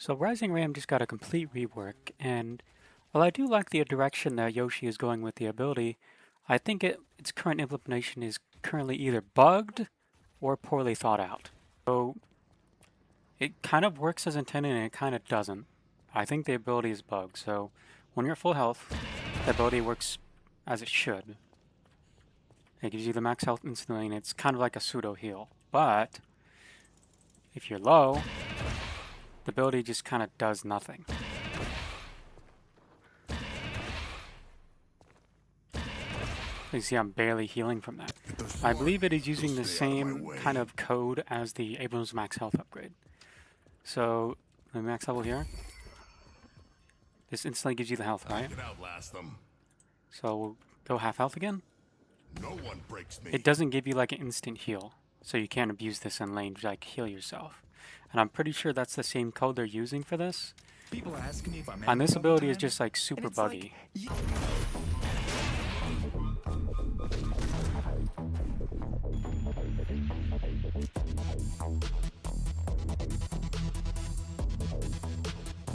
So Rising Ram just got a complete rework, and while I do like the direction that Yoshi is going with the ability, I think its current implementation is currently either bugged or poorly thought out. So it kind of works as intended and it kind of doesn't. I think the ability is bugged, so when you're at full health, the ability works as it should. It gives you the max health instantly, and it's kind of like a pseudo heal. But if you're low, the ability just kind of does nothing. You see I'm barely healing from that. I believe it is using the same kind of code as the Abrams max health upgrade. So, the max level here. This instantly gives you the health, right? So, we'll go half health again. No one breaks me. It doesn't give you like an instant heal, so you can't abuse this in lane to like heal yourself. And I'm pretty sure that's the same code they're using for this. People ask me if I'm And this ability is just like super buggy.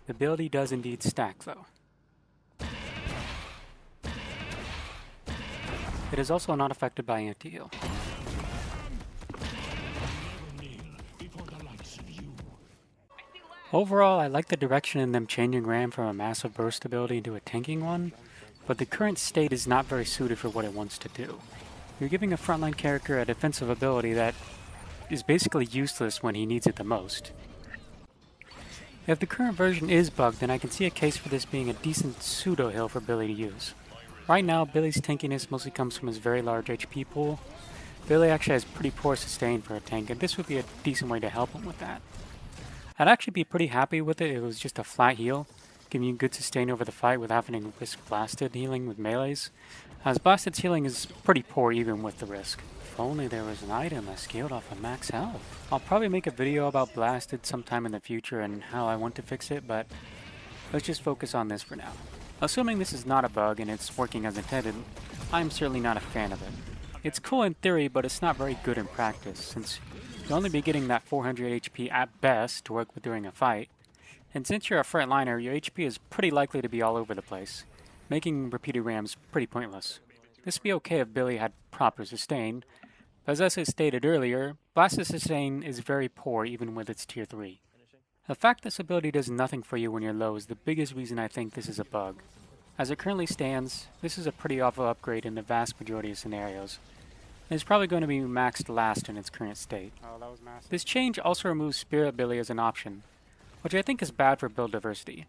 The ability does indeed stack though. It is also not affected by anti-heal. Overall, I like the direction in them changing Ram from a massive burst ability into a tanking one, but the current state is not very suited for what it wants to do. You're giving a frontline character a defensive ability that is basically useless when he needs it the most. If the current version is bugged, then I can see a case for this being a decent pseudo-heal for Billy to use. Right now, Billy's tankiness mostly comes from his very large HP pool. Billy actually has pretty poor sustain for a tank, and this would be a decent way to help him with that. I'd actually be pretty happy with it if it was just a flat heal, giving you good sustain over the fight without having to risk blasted healing with melees, as blasted healing is pretty poor even with the risk. If only there was an item that scaled off of max health. I'll probably make a video about blasted sometime in the future and how I want to fix it, but let's just focus on this for now. Assuming this is not a bug and it's working as intended, I'm certainly not a fan of it. It's cool in theory, but it's not very good in practice, since you'll only be getting that 400 HP at best to work with during a fight, and since you're a frontliner, your HP is pretty likely to be all over the place, making repeated rams pretty pointless. This would be okay if Billy had proper sustain, but as I stated earlier, blasted sustain is very poor even with its tier 3. The fact this ability does nothing for you when you're low is the biggest reason I think this is a bug. As it currently stands, this is a pretty awful upgrade in the vast majority of scenarios. It's probably going to be maxed last in its current state. This change also removes Spirit Billy as an option, which I think is bad for build diversity.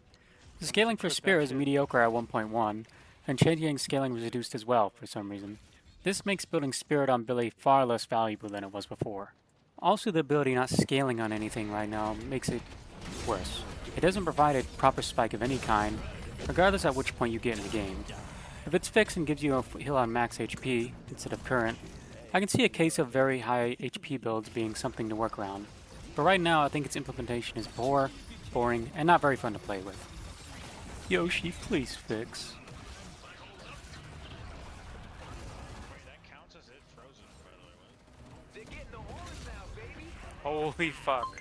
The scaling for Spirit is mediocre at 1.1, and changing scaling was reduced as well for some reason. This makes building Spirit on Billy far less valuable than it was before. Also, the ability not scaling on anything right now makes it worse. It doesn't provide a proper spike of any kind, regardless at which point you get in the game. If it's fixed and gives you a heal on max HP instead of current, I can see a case of very high HP builds being something to work around. But right now I think its implementation is poor, boring, and not very fun to play with. Yoshi, please fix. Holy fuck.